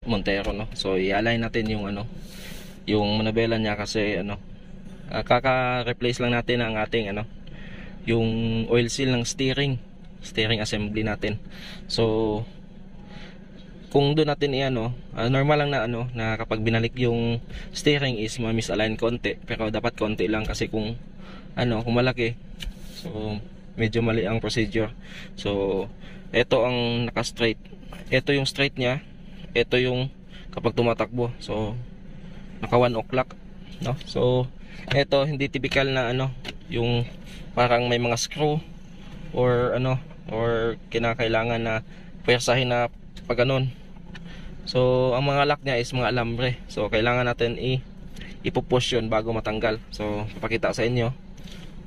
Montero, no. So i-align natin yung ano, yung manabela niya kasi ano, kaka-replace lang natin ang ating ano, yung oil seal ng steering assembly natin. So kung doon natin i-ano, normal lang na ano, na kapag binalik yung steering is ma-misalign konti, pero dapat konti lang kasi kung ano, kung malaki, so medyo mali ang procedure. So ito ang naka-straight, ito yung straight niya, ito yung kapag tumatakbo, so naka 1 o'clock, no. So ito hindi typical na ano, yung parang may mga screw or ano, or kinakailangan na pwersahin na pag ganun. So ang mga lock niya is mga alambre, so kailangan natin ipupush yun bago matanggal. So papakita sa inyo,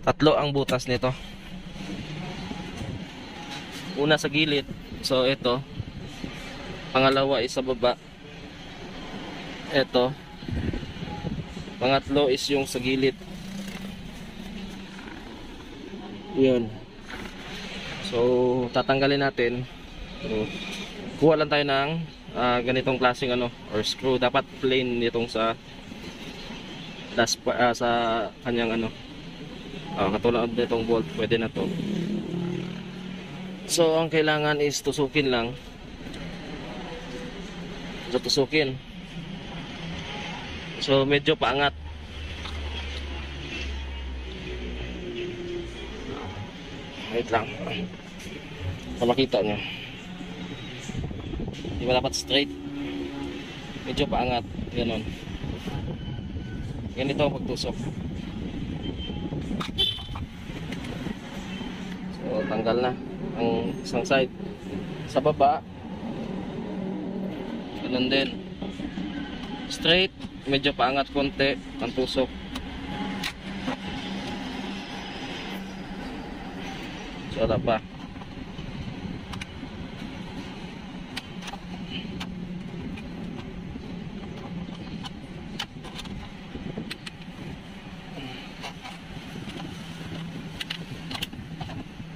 tatlo ang butas nito. Una sa gilid, so ito. Pangalawa is sa baba, ito. Pangatlo is yung sa gilid, yun. So tatanggalin natin. So, kuha lang tayo ng ganitong klaseng ano, or screw. Dapat plain nitong sa sa kanyang ano, katulad nitong bolt, pwede na to. So ang kailangan is tusukin lang. So tusukin, so medyo paangat. Wait lang, para makita nyo. Di ba dapat straight? Medyo paangat, ganon. Ganito ang pagtusok. So tanggal na ang isang side. Sa baba ganon din, straight, medyo paangat konti ang tusok. So wala pa.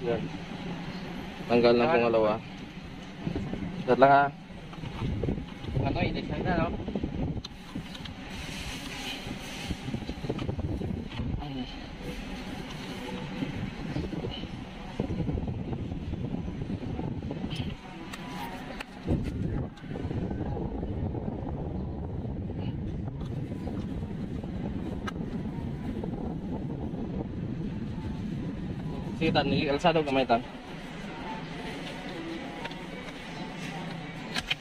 Yan. Tanggal ng pangalawa. Dito lang ha. Ano, init na no? Sige tan, alsado kamay tan.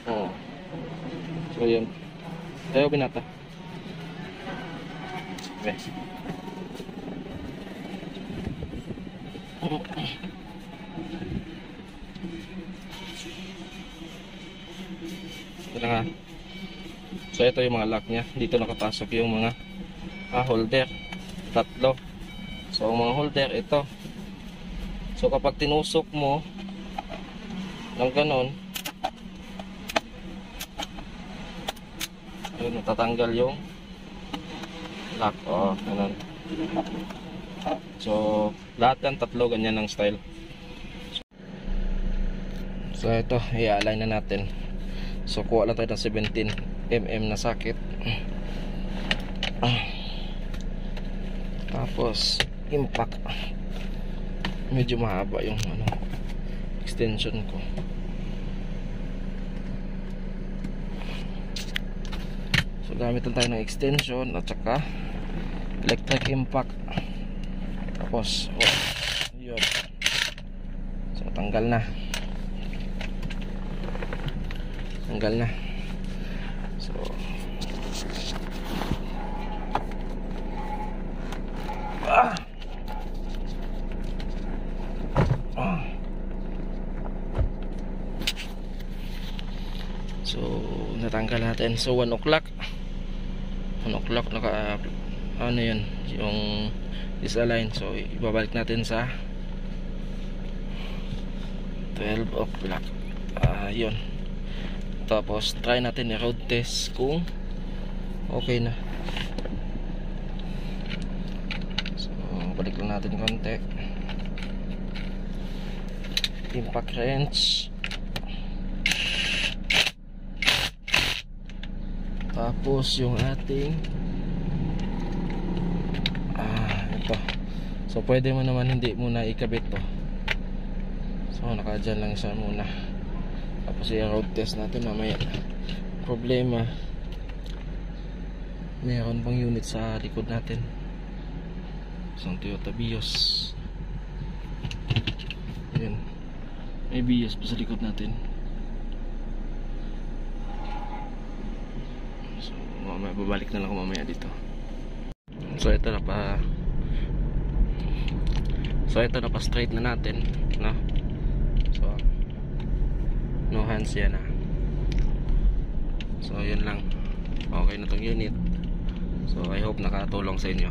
Oh. So yun. Tayo binata. Okay. Ito na nga. So ito yung mga lock niya. Dito nakapasok yung mga holder. Tatlo. So ang mga holder ito. So kapag tinusok mo ng ganon, yun, natatanggal yung lock. O, ganon. So lahat yan tatlo ganyan ng style. So ito, i-align na natin. So kuha lang tayo ng 17mm na socket. Tapos impact. Medyo mahaba yung ano, extension ko. So gamitan tayo ng extension at saka electric impact. Tapos yun. So tanggal na. Tanggal na. So so natanggal natin. So 1 o'clock naka ano yun, yung disalign. So ibabalik natin sa 12 o'clock. Yun. Tapos try natin i-road test kung okay na. So balik lang natin konti. Impact wrench. Tapos yung ating ito. So pwede mo naman hindi muna ikabit to. So nakadyan lang siya muna. Tapos yung road test natin mamaya. Problema, meron bang unit sa likod natin. Isang Toyota Vios. Ayan, may Vios pa sa likod natin. So mamaya, babalik na lang ako mamaya dito. So ito na pa straight na natin, no? So no hands yan na. So yun lang, okay na tong unit. So I hope nakatulong sa inyo.